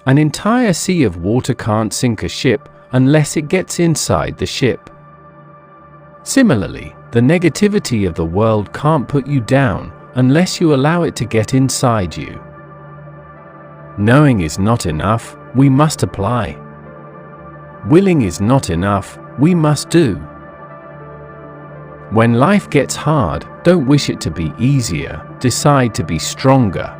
An entire sea of water can't sink a ship unless it gets inside the ship. Similarly, the negativity of the world can't put you down unless you allow it to get inside you. Knowing is not enough, we must apply. Willing is not enough, we must do. When life gets hard, don't wish it to be easier, decide to be stronger.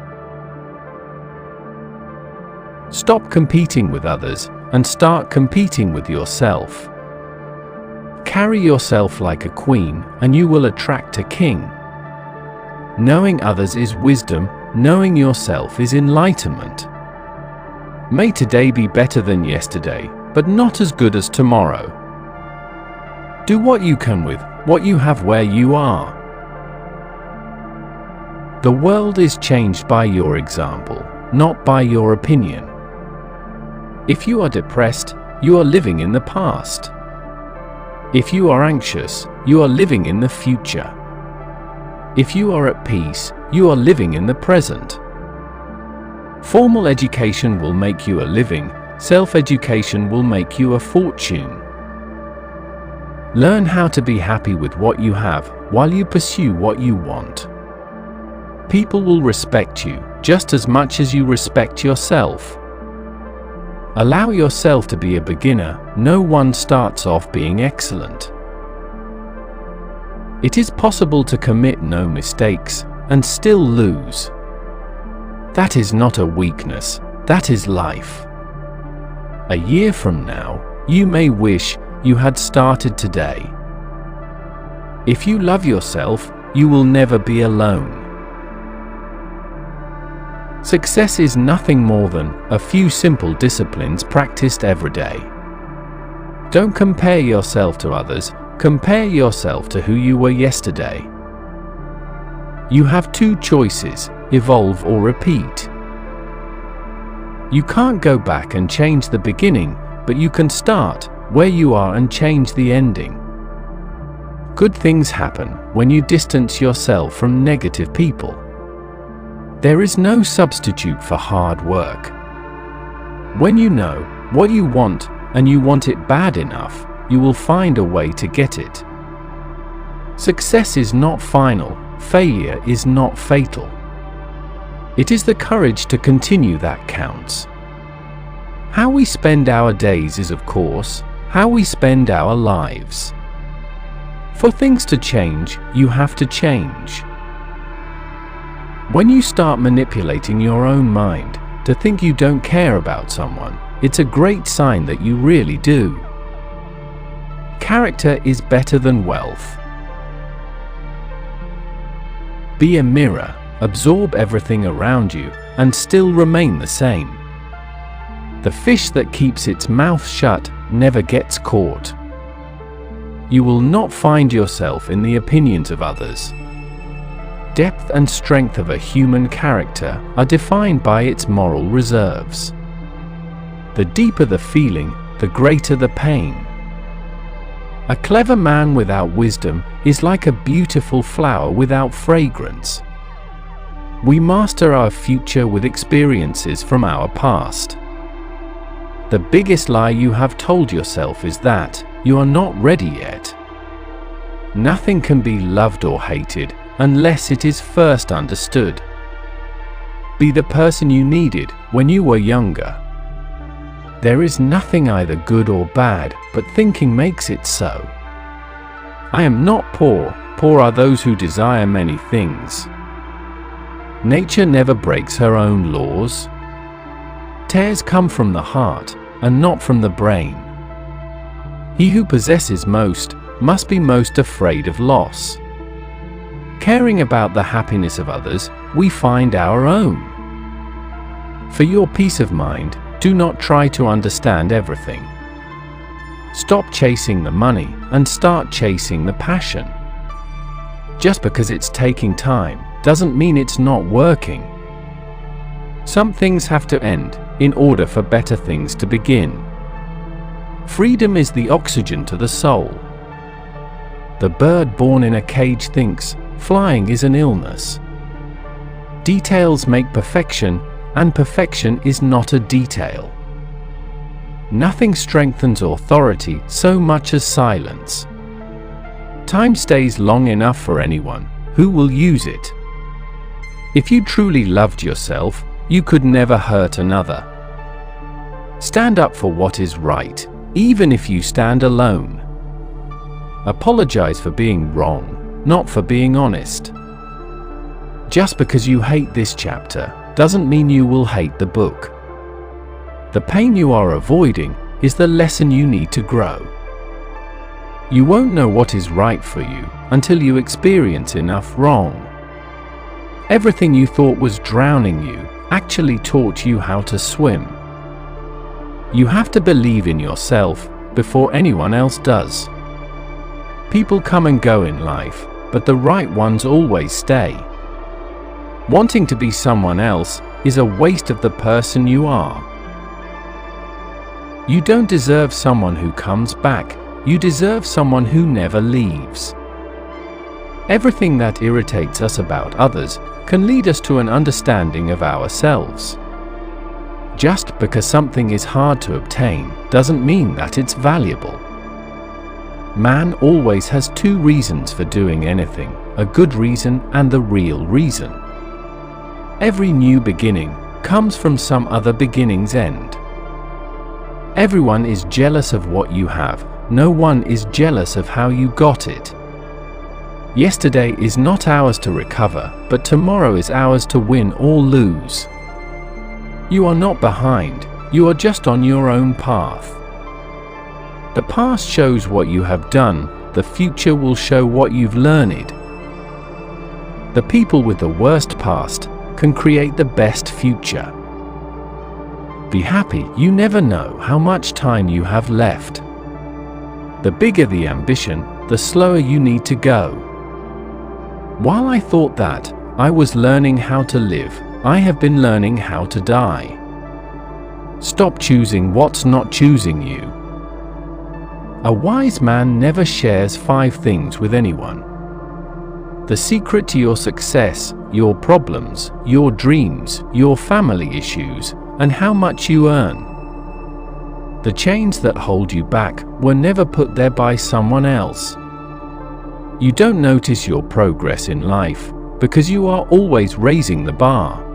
Stop competing with others and start competing with yourself. Carry yourself like a queen, and you will attract a king. Knowing others is wisdom, knowing yourself is enlightenment. May today be better than yesterday, but not as good as tomorrow. Do what you can with what you have where you are. The world is changed by your example, not by your opinion. If you are depressed, you are living in the past. If you are anxious, you are living in the future. If you are at peace, you are living in the present. Formal education will make you a living, self-education will make you a fortune. Learn how to be happy with what you have while you pursue what you want. People will respect you just as much as you respect yourself. Allow yourself to be a beginner, no one starts off being excellent. It is possible to commit no mistakes and still lose. That is not a weakness, that is life. A year from now, you may wish you had started today. If you love yourself, you will never be alone. Success is nothing more than a few simple disciplines practiced every day. Don't compare yourself to others, compare yourself to who you were yesterday. You have two choices, evolve or repeat. You can't go back and change the beginning, but you can start where you are and change the ending. Good things happen when you distance yourself from negative people. There is no substitute for hard work. When you know what you want and you want it bad enough, you will find a way to get it. Success is not final, failure is not fatal. It is the courage to continue that counts. How we spend our days is, of course, how we spend our lives. For things to change, you have to change. When you start manipulating your own mind to think you don't care about someone, it's a great sign that you really do. Character is better than wealth. Be a mirror, absorb everything around you, and still remain the same. The fish that keeps its mouth shut never gets caught. You will not find yourself in the opinions of others. Depth and strength of a human character are defined by its moral reserves. The deeper the feeling, the greater the pain. A clever man without wisdom is like a beautiful flower without fragrance. We master our future with experiences from our past. The biggest lie you have told yourself is that you are not ready yet. Nothing can be loved or hated unless it is first understood. Be the person you needed when you were younger. There is nothing either good or bad, but thinking makes it so. I am not poor, poor are those who desire many things. Nature never breaks her own laws. Tears come from the heart, and not from the brain. He who possesses most must be most afraid of loss. Caring about the happiness of others, we find our own. For your peace of mind, do not try to understand everything. Stop chasing the money and start chasing the passion. Just because it's taking time doesn't mean it's not working. Some things have to end in order for better things to begin. Freedom is the oxygen to the soul. The bird born in a cage thinks flying is an illness. Details make perfection, and perfection is not a detail. Nothing strengthens authority so much as silence. Time stays long enough for anyone who will use it. If you truly loved yourself, you could never hurt another. Stand up for what is right, even if you stand alone. Apologize for being wrong, not for being honest. Just because you hate this chapter doesn't mean you will hate the book. The pain you are avoiding is the lesson you need to grow. You won't know what is right for you until you experience enough wrong. Everything you thought was drowning you actually taught you how to swim. You have to believe in yourself before anyone else does. People come and go in life, but the right ones always stay. Wanting to be someone else is a waste of the person you are. You don't deserve someone who comes back, you deserve someone who never leaves. Everything that irritates us about others can lead us to an understanding of ourselves. Just because something is hard to obtain doesn't mean that it's valuable. Man always has two reasons for doing anything, a good reason and the real reason. Every new beginning comes from some other beginning's end. Everyone is jealous of what you have, no one is jealous of how you got it. Yesterday is not ours to recover, but tomorrow is ours to win or lose. You are not behind, you are just on your own path. The past shows what you have done, the future will show what you've learned. The people with the worst past can create the best future. Be happy, you never know how much time you have left. The bigger the ambition, the slower you need to go. While I thought that I was learning how to live, I have been learning how to die. Stop choosing what's not choosing you. A wise man never shares 5 things with anyone. The secret to your success, your problems, your dreams, your family issues, and how much you earn. The chains that hold you back were never put there by someone else. You don't notice your progress in life because you are always raising the bar.